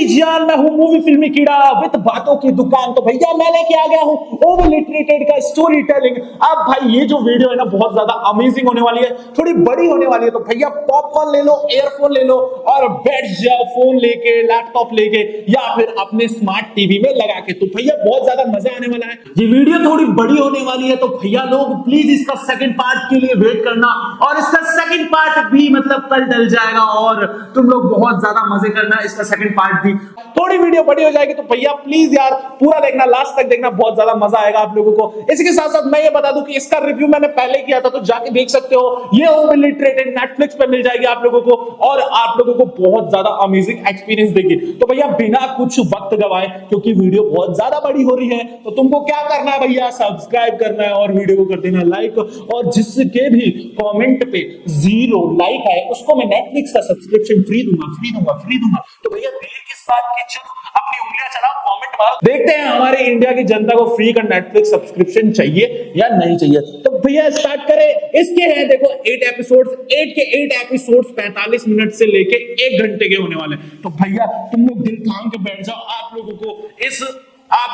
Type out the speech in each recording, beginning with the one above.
जान, मैं हूँ मूवी फिल्मी कीड़ा विद बातों की दुकान। तो भैया मैं लेके आ गया हूँ ओवरलिटरेटेड का स्टोरी टेलिंग। अब भाई ये जो वीडियो है ना बहुत ज्यादा अमेजिंग होने वाली है, थोड़ी बड़ी होने वाली है। तो भैया पॉपकॉर्न ले लो, एयरफोन ले लो और बैठ जाओ फोन लेके, लैपटॉप लेके या फिर अपने स्मार्ट टीवी में लगा के। तो भैया बहुत ज्यादा मजा आने वाला है। ये वीडियो थोड़ी बड़ी होने वाली है, तो भैया लोग प्लीज इसका सेकंड पार्ट के लिए वेट करना। और इसका सेकंड पार्ट भी मतलब कल डल जाएगा और तुम लोग बहुत ज्यादा मजे करना। इसका सेकंड पार्ट भी थोड़ी वीडियो बड़ी हो जाएगी, तो भैया प्लीज यार पूरा देखना, लास्ट तक देखना, बहुत ज्यादा मजा आएगा आप लोगों को। इसी के साथ साथ मैं ये बता दूं कि इसका रिव्यू मैंने पहले किया था, तो जाके देख सकते हो। ये ओवरलिटरेटेड नेटफ्लिक्स पे मिल जाएगी आप लोगों को और आप लोगों को बहुत ज्यादा अमेजिंग एक्सपीरियंस देगी। तो भैया बिना कुछ वक्त गवाए, क्योंकि वीडियो बहुत ज्यादा बड़ी हो रही है, तो तुमको क्या करना है भैया, सब्सक्राइब करना है और वीडियो को कर देना लाइक। और जिसके भी कमेंट पे 0 लाइक आए उसको मैं नेटफ्लिक्स का सब्सक्रिप्शन फ्री दूंगा। तो भैया देर किस बात की, चलो अपनी उंगलियां चलाओ, कमेंट मारो, देखते हैं हमारे इंडिया की जनता को फ्री का नेटफ्लिक्स सब्सक्रिप्शन चाहिए या नहीं चाहिए। तो भैया स्टार्ट करें। इसके हैं देखो 8 एपिसोड्स, 8 के 8 एपिसोड्स 45 मिनट से लेके 1 घंटे के होने वाले। तो भैया तुम लोग दिल थाम के बैठ जाओ, आप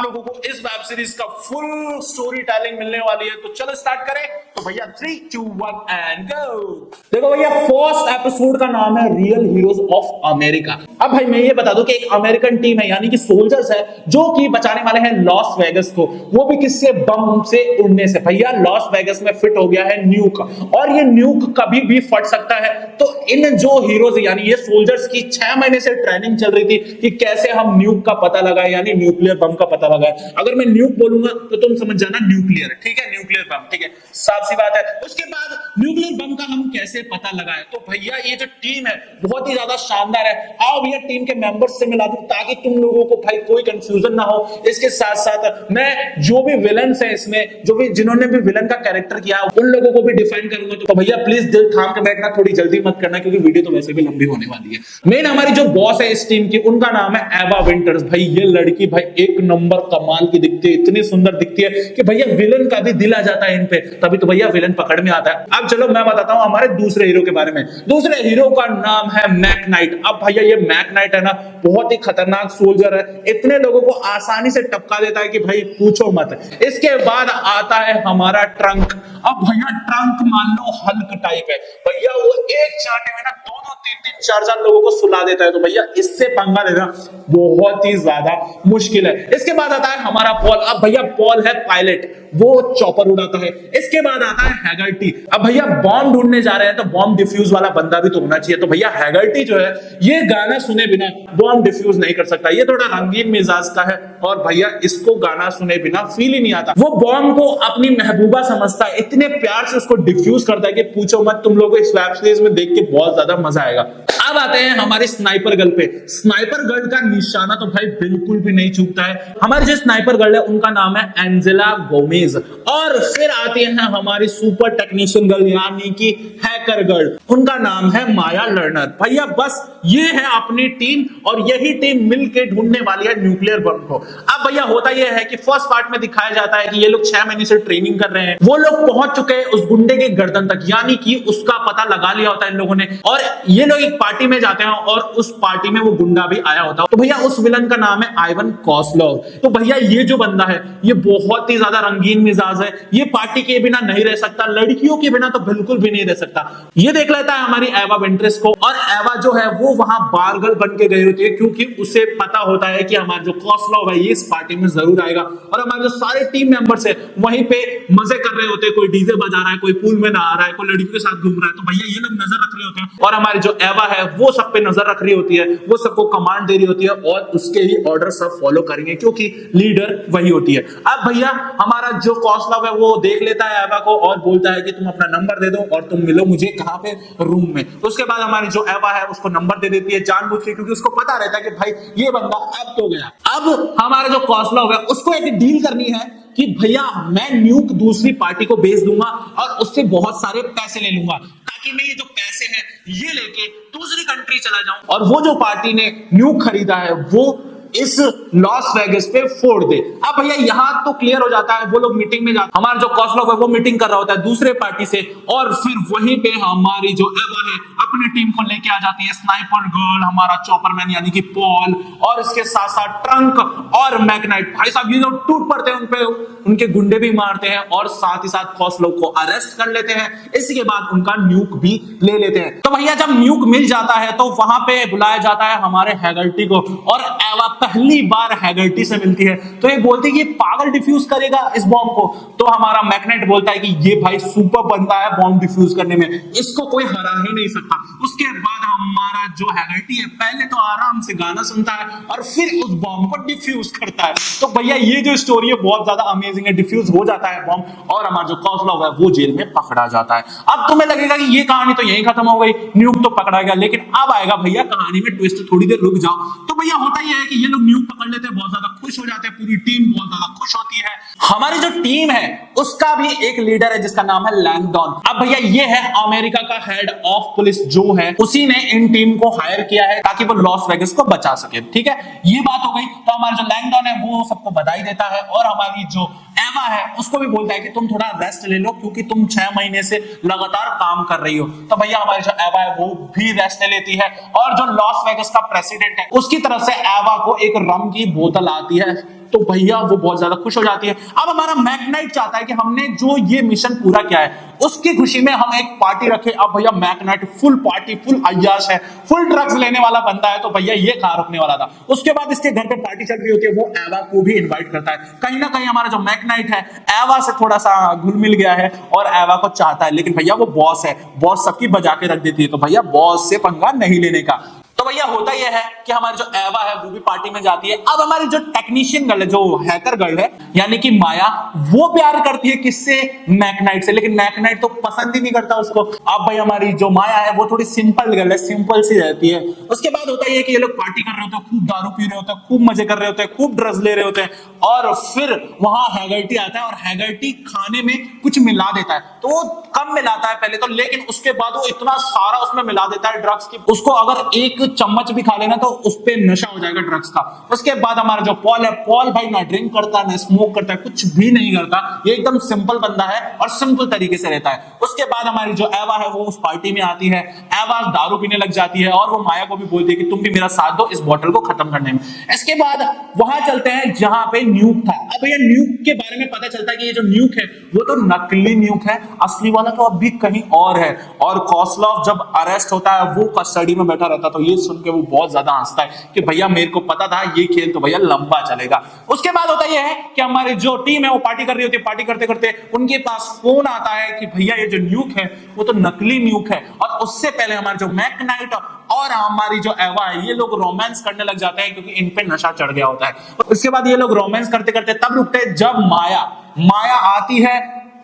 लोगों को इस वेब सीरीज का फुल स्टोरी टेलिंग मिलने वाली है। तो चलो स्टार्ट करें। तो भैया 3, 2, 1 एंड गो। देखो भैया फर्स्ट एपिसोड का नाम है रियल हीरोज ऑफ अमेरिका। अब भाई मैं ये बता दूं कि एक अमेरिकन टीम है, यानी कि सोल्जर्स है, जो कि बचाने वाले हैं लॉस वेगस को। वो भी किससे, बम से उड़ने से। भैया लॉस वेगस में फिट हो गया है न्यूक, और ये न्यूक कभी भी फट सकता है। तो इन जो हीरोज यानी ये सोल्जर्स की 6 महीने से ट्रेनिंग चल रही थी कि कैसे हम न्यूक का पता लगाए, यानी न्यूक्लियर बम का पता लगाए। अगर मैं न्यूक बोलूंगा तो तुम समझ जाना न्यूक्लियर, ठीक है, न्यूक्लियर बम, ठीक है, साफ सी बात है। उसके बाद न्यूक्लियर बम का हम कैसे पता लगाएं। तो भैया ये जो टीम है बहुत ही ज्यादा शानदार है। आओ भैया टीम के मेंबर्स से मिला दूं ताकि तुम लोगों को भाई कोई कंफ्यूजन ना हो। इसके साथ साथ मैं जो भी विलन्स है इसमें, जो भी जिन्होंने भी विलन का कैरेक्टर किया उन लोगों को भी डिफाइन करूंगा। तो भैया प्लीज दिल थाम के बैठना, थोड़ी जल्दी मत करना, क्योंकि वीडियो तो वैसे भी लंबी होने वाली है। मेन हमारी जो बॉस है इस टीम की, उनका नाम है एवा विंटर्स। भाई ये लड़की भाई एक नंबर कमाल की दिखती है, इतनी सुंदर दिखती है कि भैया विलन का भी दिल आ जाता है इन पे, तभी तो भैया विलन पकड़ में आता है। अब चलो मैं बताता हूं हमारे दूसरे हीरो के बारे में। दूसरे हीरो का नाम है मैक नाइट। अब भैया ये मैक नाइट है ना बहुत ही खतरनाक सोल्जर है, इतने लोगों को आसानी से टपका देता है कि भाई पूछो मत। इसके बाद आता है हमारा ट्रंक। अब भैया ट्रंक मान लो हल्क टाइप है, भैया वो एक चाटे में ना 2-2, 3-3, 4-4 लोगों को सुला देता है। तो भैया इससे पंगा लेना बहुत ही ज्यादा मुश्किल है। इसके बाद आता है हमारा पॉल। अब भैया पॉल है पायलट, वो चॉपर उड़ाता है। इसके बाद आता है हैगर्टी। अब भैया बॉम्ब ढूंढने जा रहे हैं तो बॉम्ब डिफ्यूज वाला बंदा भी तो होना चाहिए। तो भैया हैगर्टी जो है ये गाना सुने बिना बॉम्ब डिफ्यूज नहीं कर सकता, ये थोड़ा रंगीन मिजाज का है और भैया इसको गाना सुने बिना फील ही नहीं आता। वो बॉम्ब को अपनी महबूबा समझता है, इतने प्यार से उसको डिफ्यूज करता है कि पूछो मत। तुम लोगों को इस वेब सीरीज में देख के बहुत ज्यादा मजा आएगा। अब आते हैं हमारे स्नाइपर गर्ल पे। स्नाइपर गर्ल का निशाना तो भाई बिल्कुल भी नहीं चूकता है। हमारी जो स्नाइपर गर्ल है उनका नाम है एंजेला गोमेज। और फिर आती है हमारी सुपर टेक्नीशियन गर्ल यानी कि हैकर गर्ल, उनका नाम है माया लर्नर। भैया बस ये है अपनी टीम और यही टीम मिलके ढूंढने वाली है न्यूक्लियर बम को। अब भैया होता यह है कि फर्स्ट पार्ट में दिखाया जाता है कि ये लोग 6 महीने से ट्रेनिंग कर रहे हैं। वो लोग पहुंच चुके हैं उस गुंडे के गर्दन तक, यानी कि उसका पता लगा लिया होता है इन लोगों ने। और ये लोग एक पार्टी में जाते हैं और उस पार्टी में वो गुंडा भी आया होता है। तो भैया उस विलन का नाम है आइवन कॉस्लोव। तो भैया ये जो बंदा है ये बहुत ही ज्यादा रंगीन मिजाज है, ये पार्टी के बिना नहीं रह सकता, लड़कियों के बिना तो बिल्कुल भी नहीं रह सकता। ये देख लेता है हमारी एवा विंटर्स को, और एवा जो है वो वहां बारगर्ल बन के गई होती है, क्योंकि उसे पता होता है कि हमारा जो कॉस्लोव है ये इस पार्टी में जरूर आएगा। और हमारे जो सारे टीम मेंबर्स है वहीं पे मजे कर रहे होते हैं, कोई डीजे बजा रहा है, कोई पूल में नहा रहा है, कोई लड़कियों के साथ घूम रहा है। तो भैया ये लोग नजर रख रहे होते हैं और हमारी जो एवा है वो सब पे नजर रख रही होती है, वो सबको कमांड दे रही होती है और उसके ही ऑर्डर सब फॉलो करेंगे, क्योंकि लीडर वही होती है। अब भैया हमारा जो कॉस्लोव है वो देख लेता है एवा को और बोलता है कि तुम अपना नंबर दे दो और तुम मिलो मुझे कहां पे, रूम में। तो उसके बाद हमारी जो एवा है उसको नंबर दे देती है जानबूझ के, क्योंकि उसको पता रहता है कि भाई ये बंदा अब तो गया। अब हमारा जो कॉस्लोव है उसको एक डील करनी है कि भैया मैं न्यूक दूसरी पार्टी को भेज दूंगा और उससे बहुत सारे पैसे ले लूंगा, ताकि मैं ये जो पैसे हैं ये लेके दूसरी कंट्री चला जाऊं और वो जो पार्टी ने न्यूक खरीदा है वो इस लॉस वेगस पे फोड़ दे। अब भैया यहां तो क्लियर हो जाता है, वो लोग मीटिंग में जाते, हमारा जो कॉस्लोव है वो मीटिंग कर रहा होता है दूसरे पार्टी से, और फिर वहीं पे हमारी जो एवा है अपनी टीम को लेके आ जाती है, स्नाइपर गर्ल, हमारा चॉपरमैन यानी कि पॉल, और इसके साथ साथ ट्रंक और मैकनाइट। भाई साहब ये लोग टूट पड़ते हैं, उनपे उनके गुंडे भी मारते हैं और साथ ही साथ कॉस्लोव को अरेस्ट कर लेते हैं। इसी के बाद उनका न्यूक भी ले लेते हैं। तो भैया जब न्यूक मिल जाता है तो वहां पे बुलाया जाता है हमारे हैगर्टी को, और एवा पहली बार हैगर्टी से मिलती है। तो ये बोलती है कि ये पागल डिफ्यूज करेगा इस बॉम्ब को। तो हमारा मैकनाइट बोलता है कि ये भाई सुपर बंदा है बॉम्ब डिफ्यूज करने में, इसको कोई हरा ही नहीं सकता। उसके बाद हमारा जो हैगर्टी है पहले तो आराम से गाना सुनता है और फिर उस बॉम्ब को डिफ्यूज करता है। तो भैया ये जो स्टोरी है बहुत ज्यादा अमेजिंग है। डिफ्यूज हो जाता है बॉम्ब और हमारा जो कॉस्लोव है वो जेल में पकड़ा जाता है। अब तुम्हें लगेगा कि ये कहानी तो यहीं खत्म हो गई, न्यूक तो पकड़ा गया, लेकिन अब आएगा भैया कहानी में ट्विस्ट। थोड़ी देर रुक जाओ। तो भैया होता ही है कि ये लोग न्यूक पकड़ लेते हैं, बहुत ज्यादा खुश हो जाते हैं, पूरी टीम बहुत ज्यादा खुश होती है। हमारी जो टीम है उसका भी एक लीडर है जिसका नाम है लैंगडॉन। अब भैया ये है अमेरिका का हेड ऑफ पुलिस जो है, उसी ने इन टीम को हायर किया है ताकि वो लॉस वेगस को बचा सके। ठीक है, ये बात हो गई। तो हमारा जो लैंगडॉन है वो सबको बधाई देता है और हमारी जो एवा है उसको भी बोलता है कि तुम थोड़ा रेस्ट ले लो क्योंकि तुम 6 महीने से लगातार काम कर रही हो। तो भैया हमारी जो एवा है वो भी रेस्ट ले लेती है, और जो लॉस वेगस का प्रेसिडेंट है उसकी तरफ से एवा को एक रम की बोतल आती है। तो भैया वो बहुत ज्यादा खुश हो जाती है। अब हमारा मैकनाइट चाहता है कि हमने जो ये मिशन पूरा किया है उसकी खुशी में हम एक पार्टी रखें। अब भैया मैकनाइट फुल पार्टी, फुल अय्याश है, फुल ड्रग्स लेने वाला बंदा है। तो भैया ये कहां रुकने वाला था। उसके बाद इसके घर पे पार्टी चल रही होती है, वो एवा को भी इनवाइट करता है। कहीं ना कहीं हमारा जो मैकनाइट है एवा से थोड़ा सा घुल मिल गया है और एवा को चाहता है, लेकिन भैया वो बॉस है, बॉस सबकी बजा के रख देती है। तो भैया बॉस से पंगा नहीं लेने का। तो भैया होता यह है कि हमारी जो एवा है वो भी पार्टी में जाती है। अब हमारी जो टेक्नीशियन गर्ल है, जो हैकर गर्ल है यानी कि माया, वो प्यार करती है किससे? मैकनाइट से, लेकिन मैकनाइट तो पसंद ही नहीं करता उसको। अब भाई हमारी जो माया है वो थोड़ी सिंपल गर्ल है, सिंपल सी रहती है। उसके बाद होता है कि ये लोग पार्टी कर रहे होते हैं, खूब दारू पी रहे होते हैं, खूब मजे कर रहे होते हैं, खूब ड्रग्स ले रहे होते हैं, और फिर वहां हैगर्टी आता है और हैगर्टी खाने में कुछ मिला देता है। तो वो कम मिलाता है पहले तो, लेकिन उसके बाद वो इतना सारा उसमें मिला देता है ड्रग्स की, उसको अगर एक चम्मच भी खा लेना तो उस पे नशा हो जाएगा ड्रग्स का। उसके बाद हमारा जो पॉल है, पॉल भाई ना ड्रिंक करता है ना स्मोक करता है, कुछ भी नहीं करता, ये एकदम सिंपल बंदा है और सिंपल तरीके से रहता है। उसके बाद हमारी जो एवा है वो उस पार्टी में आती है। एवा दारू पीने लग जाती है और वो माया को भी बोलती है कि तुम भी मेरा साथ दो इस बॉटल को खत्म करने में। इसके बाद वहां चलते हैं जहां पे न्यूक था। अब भैया न्यूक के बारे में पता चलता है कि ये जो न्यूक है वो तो नकली न्यूक है, असली वाला तो अभी कहीं और है। और कॉस्लोव जब अरेस्ट होता है वो कस्टडी में बैठा रहता है, तो ये सुन के वो बहुत ज्यादा हंसता है कि भैया मेरे को पता था ये खेल तो भैया लंबा चलेगा। उसके बाद होता यह है कि हमारी जो टीम है वो पार्टी कर रही होती है। पार्टी करते करते उनके पास फोन आता है कि भैया ये जो न्यूक है वो तो नकली न्यूक है। और उससे पहले हमारे जो मैकनाइट और हमारी जो एवा है ये लोग रोमांस करने लग जाते हैं क्योंकि इन पे नशा चढ़ गया होता है। उसके बाद ये लोग रोमांस करते करते तब रुकते हैं जब माया आती है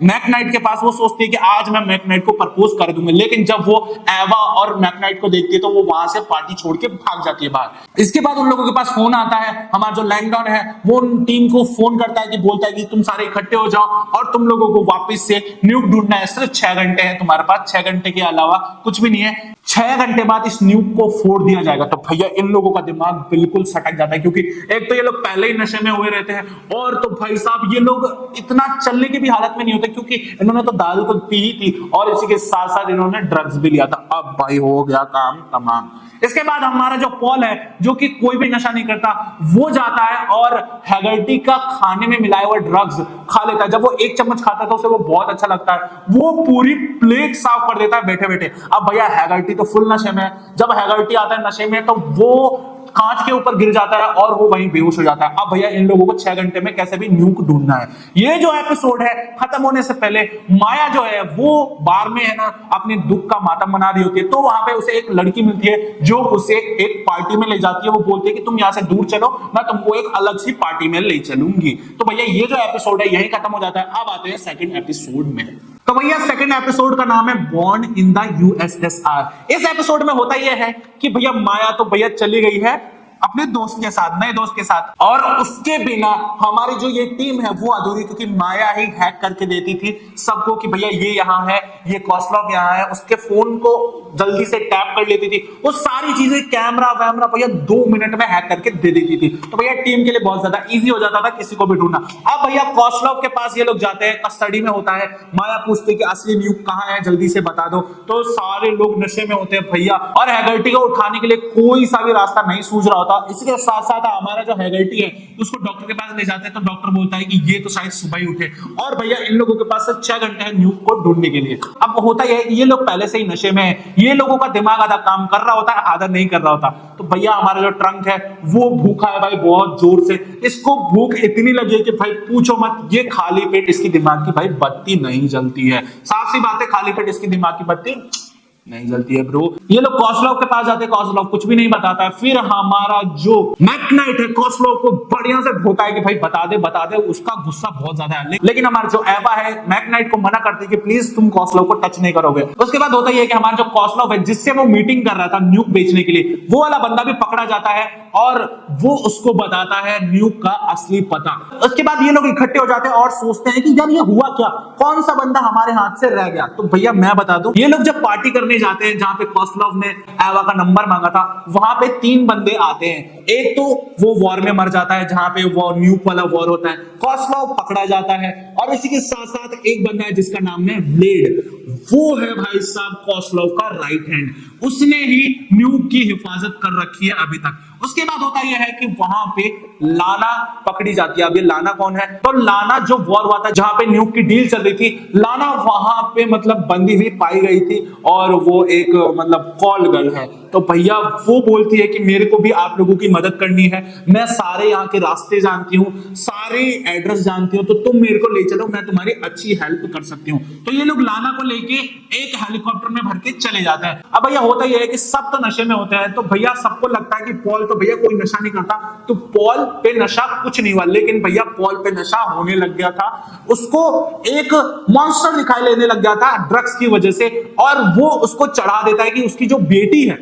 मैकनाइट के पास। वो सोचती है कि आज मैं मैकनाइट को प्रपोज कर दूंगा, लेकिन जब वो एवा और मैकनाइट को देखती है तो वो वहां से पार्टी छोड़ के भाग जाती है बाहर। इसके बाद उन लोगों के पास फोन आता है। हमारा जो लैंगडॉन है वो उन टीम को फोन करता है कि बोलता है कि तुम सारे इकट्ठे हो जाओ और तुम लोगों को वापस से न्यूक ढूंढना है। सिर्फ 6 घंटे है तुम्हारे पास, 6 घंटे के अलावा कुछ भी नहीं है। 6 घंटे बाद इस न्यूक को फोड़ दिया जाएगा। तो भैया इन लोगों का दिमाग बिल्कुल सटक जाता है क्योंकि एक तो ये लोग पहले ही नशे में हुए रहते हैं, और तो भाई साहब ये लोग इतना चलने की भी हालत में नहीं होते क्योंकि इन्होंने तो दारू तो पी ही थी और इसी के साथ साथ इन्होंने ड्रग्स भी लिया था। अब भाई हो गया काम तमाम। इसके बाद हमारा जो पॉल है जो कि कोई भी नशा नहीं करता, वो जाता है और हैगर्टी का खाने में मिलाए हुए ड्रग्स खा लेता है। जब वो एक चम्मच खाता था उसे वो बहुत अच्छा लगता है, वो पूरी प्लेट साफ कर देता है बैठे बैठे। अब भैया हैगर्टी तो फुल नशे में है। जब हैगर्टी आता है नशे में तो वो कांच के ऊपर गिर जाता है और वो वहीं बेहोश हो जाता है। अब भैया इन लोगों को 6 घंटे में कैसे भी न्यूक ढूंढना है। ये जो एपिसोड है खत्म होने से पहले माया जो है वो बार में है ना अपने दुख का मातम मना रही होती है। तो वहां पे उसे एक लड़की मिलती है जो उसे एक पार्टी में ले जाती है। वो बोलती है कि तुम यहाँ से दूर चलो, मैं तुमको एक अलग सी पार्टी में ले चलूंगी। तो भैया ये जो एपिसोड है यही खत्म हो जाता है। अब आते हैं सेकंड एपिसोड में। तो भैया सेकंड एपिसोड का नाम है बॉर्न इन द यूएसएसआर। इस एपिसोड में होता यह है कि भैया माया तो भैया चली गई है अपने दोस्त के साथ, नए दोस्त के साथ। और उसके बिना हमारी जो ये टीम है वो अधूरी, क्योंकि माया ही हैक करके देती थी सबको कि भैया ये यहाँ है, ये कोस्लोव यहाँ है। उसके फोन को जल्दी से टैप कर लेती थी, वो सारी चीजें कैमरा वैमरा भैया 2 मिनट में हैक करके दे देती थी। तो भैया टीम के लिए बहुत ज्यादा इजी हो जाता था किसी को भी ढूंढना। अब भैया कोस्लोव के पास ये लोग जाते हैं, कस्टडी में होता है। माया पूछती है कि असली न्यूक कहाँ है, जल्दी से बता दो। तो सारे लोग नशे में होते हैं भैया, और हैगर्टी को उठाने के लिए कोई सा भी रास्ता नहीं सूझ रहा होता। इसके साथ साथ हमारा जो हैगर्टी है उसको डॉक्टर के पास ले जाते हैं, तो डॉक्टर बोलता है कि ये तो शायद सुबह ही उठे। और भैया इन लोगों के पास 6 घंटे है न्यूक को ढूंढने के लिए। अब होता यह है कि ये लोग पहले से ही नशे में है, ये लोगों का दिमाग आधा काम कर रहा होता है, आधा नहीं कर रहा होता। तो भैया हमारा जो ट्रंक है वो भूखा है भाई बहुत जोर से। इसको भूख इतनी लगी है कि भाई पूछो मत, ये खाली पेट इसकी दिमाग की भाई बत्ती नहीं जलती है। साफ सी बात है, खाली पेट इसकी दिमाग की बत्ती नहीं जलती है ब्रो। ये लोग कोस्लोव के पास जाते हैं, कोस्लोव कुछ भी नहीं बताता है। फिर हमारा जो मैकनाइट है कोस्लोव को बढ़िया से ढोता है कि भाई बता दे। उसका गुस्सा बहुत ज्यादा है, लेकिन हमारा जो एवा है मैकनाइट को मना करती है कि प्लीज तुम कोस्लोव को टच नहीं करोगे। उसके बाद होता है कि हमारा जो कोस्लोव है जिससे वो मीटिंग कर रहा था न्यूक बेचने के लिए, वो वाला बंदा भी पकड़ा जाता है और वो उसको बताता है न्यूक का असली पता। उसके बाद ये लोग इकट्ठे हो जाते हैं और सोचते हैं कि यार ये हुआ क्या, कौन सा बंदा हमारे हाथ से रह गया। तो भैया मैं बता दूं, ये लोग जब पार्टी करने जाते हैं जहां पे कोस्लोव ने एवा का नंबर मांगा था, वहां पे 3 बंदे आते हैं। एक तो वो वॉर में मर जाता है, जहां पे वो न्यूक वाला वॉर होता है, कोस्लोव पकड़ा जाता है। और इसी के साथ साथ एक बंदा है जिसका नाम है ब्लेड, वो है भाई साहब कोस्लोव का राइट हैंड। उसने ही न्यूक की हिफाजत कर रखी है अभी तक। उसके बाद होता यह है कि वहां पे लाना पकड़ी जाती है। अब ये लाना कौन है? तो लाना जो वॉर हुआ था जहां पे न्यूक की डील चल रही थी, लाना वहां पे मतलब बंदी हुई पाई गई थी और वो एक मतलब कॉल गर्ल है। तो भैया वो बोलती है कि मेरे को भी आप लोगों की मदद करनी है, मैं सारे यहाँ के रास्ते जानती हूँ, सारे एड्रेस जानती हूँ, तो तुम मेरे को ले चलो, मैं तुम्हारी अच्छी हेल्प कर सकती हूँ। तो ये लोग लाना को लेके एक हेलीकॉप्टर में भर के चले जाते हैं। अब भैया होता यह है कि सब तो नशे में होते हैं, तो भैया सबको लगता है कि पॉल तो भैया कोई नशा नहीं करता, तो पॉल पे नशा कुछ नहीं हुआ। लेकिन भैया पॉल पे नशा होने लग गया था, उसको एक मॉन्स्टर दिखाई देने लग गया था ड्रग्स की वजह से। और वो उसको चढ़ा देता है कि उसकी जो बेटी है,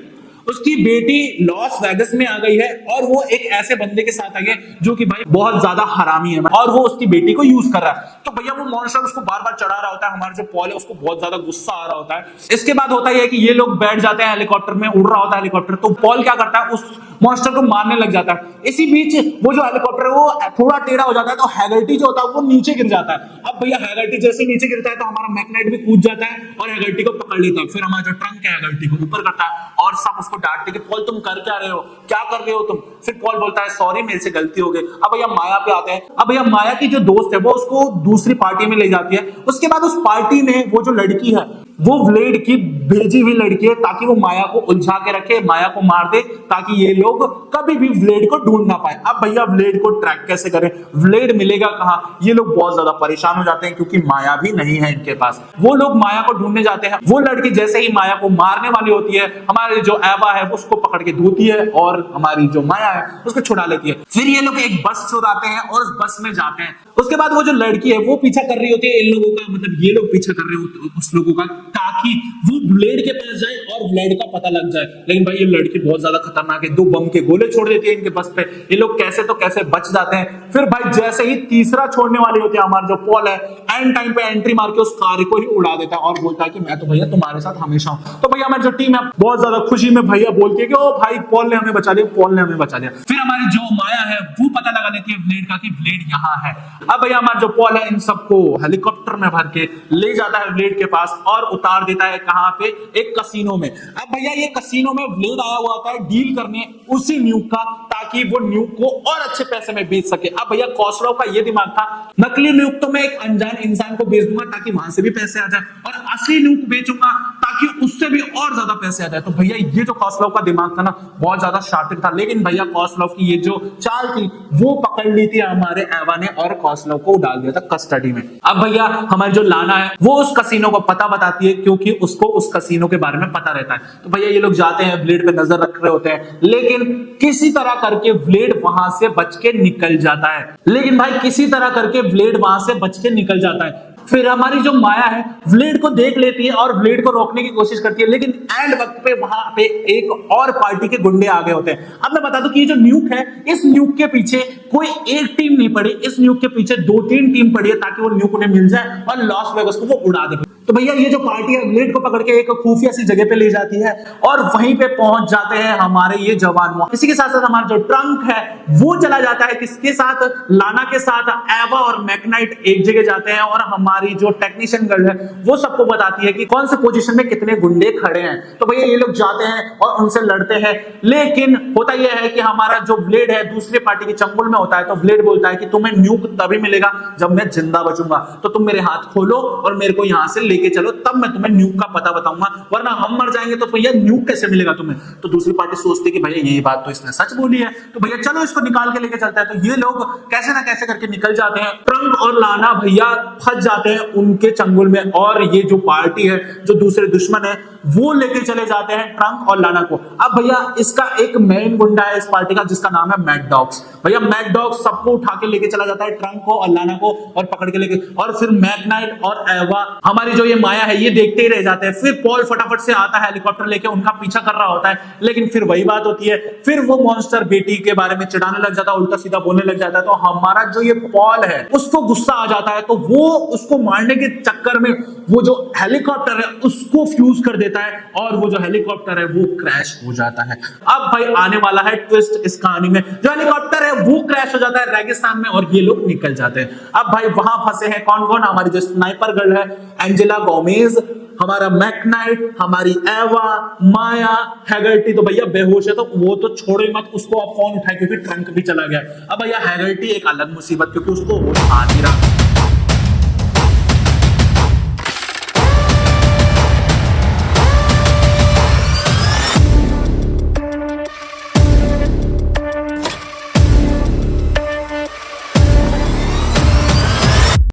उसकी बेटी लॉस वेगस में आ गई है और वो एक ऐसे बंदे के साथ आई है जो कि भाई बहुत ज्यादा हरामी है और वो उसकी बेटी को यूज कर रहा है। तो भैया वो मॉन्स्टर उसको बार बार चढ़ा रहा होता है। हमारा जो पॉल है उसको बहुत ज्यादा गुस्सा आ रहा होता है। इसके बाद होता है कि ये लोग बैठ जाते हैं हेलीकॉप्टर में, उड़ रहा होता है हेलीकॉप्टर। तो पॉल क्या करता है, उस मॉन्स्टर को मारने लग जाता है। इसी बीच वो जो हेलीकॉप्टर है वो थोड़ा टेढ़ा हो जाता है, तो हैगर्टी जो होता है वो नीचे गिर जाता है। अब भैया हैगर्टी जैसे नीचे गिरता है तो हमारा मैकनाइट भी कूद जाता है और हैगर्टी को पकड़ लेता है। फिर हमारा जो ट्रंक है हैगर्टी को ऊपर करता है और सब उसको डांटते कि पॉल तुम कर क्या रहे हो, क्या कर रहे हो तुम। फिर पॉल बोलता है सॉरी मेरे से गलती हो गई। अब भैया माया पे आते हैं। अब भैया माया की जो दोस्त है वो उसको दूसरी पार्टी में ले जाती है। उसके बाद उस पार्टी में वो जो लड़की है वो व्लेड की भेजी हुई लड़की है, ताकि वो माया को उलझा के रखे, माया को मार दे, ताकि ये लोग कभी भी व्लेड को ढूंढ ना पाए। अब भैया व्लेड को ट्रैक कैसे करें, व्लेड मिलेगा कहां, ये लोग बहुत ज्यादा परेशान हो जाते हैं क्योंकि माया भी नहीं है इनके पास। वो लोग माया को ढूंढने जाते हैं। वो लड़की जैसे ही माया को मारने वाली होती है, हमारी जो एवा है उसको पकड़ के धोती है और हमारी जो माया है उसको छुड़ा लेती है। फिर ये लोग एक बस चुराते हैं और उस बस में जाते हैं। उसके बाद वो जो लड़की है वो पीछा कर रही होती है इन लोगों का, मतलब ये लोग पीछा कर रहे होते उस लोगों का, ताकि वो ब्लेड के पास जाए और ब्लेड का पता लग जाए। लेकिन भाई ये लड़की बहुत ज्यादा खतरनाक है, 2 बम के गोले छोड़ देती है इनके बस पे। ये लोग कैसे तो कैसे बच जाते हैं। फिर भाई जैसे ही तीसरा छोड़ने वाली होती है, हमारा जो पॉल है एंड टाइम पे एंट्री मार के उस कार को ही उड़ा देता है और बोलता है कि मैं तो भैया तुम्हारे साथ हमेशा हूं। तो भैया हमारी जो टीम है बहुत ज्यादा खुशी में भैया बोलती है कि ओ भाई पॉल ने हमें बचा लिया, पॉल ने हमें बचा लिया। फिर हमारी जो माया है वो पता लगा लेती है ब्लेड का कि ब्लेड यहाँ है। अब भैया हमारा जो पॉल है इन सबको हेलीकॉप्टर में भर के ले जाता है ब्लेड के पास और उतार देता है कहां पे, एक कसीनो में। अब भैया ये कसीनो में ब्लेड आया हुआ था डील करने उसी न्यूक का, ताकि वो न्यूक को और अच्छे पैसे में बेच सके। अब भैया कोस्लोव का ये दिमाग था, नकली न्यूक तो मैं एक अनजान इंसान को बेच दूंगा ताकि वहां से भी पैसे आ जाए, और असली न्यूक बेचूंगा ताकि उससे भी और ज्यादा पैसे आ जाए। तो भैया ये जो कोस्लोव का दिमाग था ना बहुत ज्यादा शातिर था। लेकिन भैया कोस्लोव की ये जो चाल थी वो पकड़ ली थी हमारे एवा ने और कोस्लोव को डाल दिया था कस्टडी में। अब भैया हमारी जो लाना है वो उस कसीनो को पता बताती है क्योंकि उसको उस कसीनो के बारे में पता रहता है। तो भैया ये लोग जाते हैं, ब्लेड पे नजर रख रहे होते हैं, लेकिन किसी तरह करके ब्लेड वहां से बच के निकल जाता है। लेकिन भाई किसी तरह करके ब्लेड वहां से बच के निकल जाता है। फिर हमारी जो माया है व्लेड को देख लेती है और व्लेड को रोकने की कोशिश करती है, लेकिन एंड वक्त पे वहां पे एक और पार्टी के गुंडे आ गए होते हैं। अब मैं बता दूं कि ये जो न्यूक है, इस न्यूक के पीछे कोई एक टीम नहीं पड़ी, इस न्यूक के पीछे 2-3 टीम पड़ी है ताकि वो न्यूक उन्हें मिल जाए और लॉस वेगस को वो उड़ा दे। तो भैया ये जो पार्टी है व्लेड को पकड़ के एक खुफिया सी जगह पे ले जाती है और वहीं पे पहुंच जाते हैं हमारे ये जवान। इसी के साथ साथ हमारा जो ट्रंक है वो चला जाता है किसके साथ, लाना के साथ। एवा और मैकनाइट एक जगह जाते हैं और हमारी जो टेक्नीशियन गर्ल है वो सबको बताती है कि कौन से पोजीशन में कितने गुंडे खड़े हैं। तो भैया ये लोग जाते हैं और उनसे लड़ते हैं, लेकिन होता यह है कि हमारा जो व्लेड है दूसरी पार्टी के चंगुल में होता है। तो व्लेड बोलता है कि तुम्हें न्यूक तभी मिलेगा जब मैं जिंदा बचूंगा, तो तुम मेरे हाथ खोलो और मेरे को यहां से लेके चलो, तब मैं तुम्हें न्यूक का पता बताऊंगा, वरना हम मर जाएंगे तो भैया न्यूक कैसे मिलेगा तुम्हें। तो दूसरी पार्टी सोचती है कि भैया ये बात तो इसने सच बोली है, तो भैया चलो इसको निकाल के लेके चलते हैं। तो ये लोग कैसे ना कैसे करके निकल जाते हैं। ट्रंक और लाना भैया फंस जाते हैं उनके चंगुल में और ये जो पार्टी है, जो दूसरे दुश्मन है, वो लेके चले जाते हैं ट्रंक और लाना को। अब भैया इसका एक मेन गुंडा है इस पार्टी का जिसका नाम है मैड डॉग्स। भैया मैड डॉग्स सबको उठा के लेके चला जाता है, ट्रंक को और लाना को, और पकड़ के लेके, और फिर मैकनाइट और एवा हमारी जो ये माया है ये देखते ही रह जाते हैं। फिर पॉल फटाफट से आता है हेलीकॉप्टर लेके, उनका पीछा कर रहा होता है, लेकिन फिर वही बात होती है, फिर वो मॉन्स्टर बेटी के बारे में चिढ़ाने लग जाता है, उल्टा सीधा बोलने लग जाता है। तो हमारा जो ये पॉल है उसको गुस्सा आ जाता है, तो वो उसको मारने के चक्कर में वो जो हेलीकॉप्टर है उसको फ्यूज कर देता है और वो जो हेलीकॉप्टर है वो क्रैश हो जाता है। अब भाई आने वाला है ट्विस्ट इस कहानी में, जो हेलीकॉप्टर है वो क्रैश हो जाता है रेगिस्तान में और ये लोग निकल जाते हैं। अब भाई वहां फंसे हैं कौन कौन, हमारी जो स्नाइपर गर्ल है एंजेला गोमेज, हमारा मैकनाइट, हमारी एवा, माया, हैगर्टी। तो भैया बेहोश है तो वो तो छोड़ो ही मत, उसको अब फोन उठाए क्योंकि ट्रंक भी चला गया। अब भैया हैगर्टी एक अलग मुसीबत क्योंकि उसको होश आ नहीं रहा।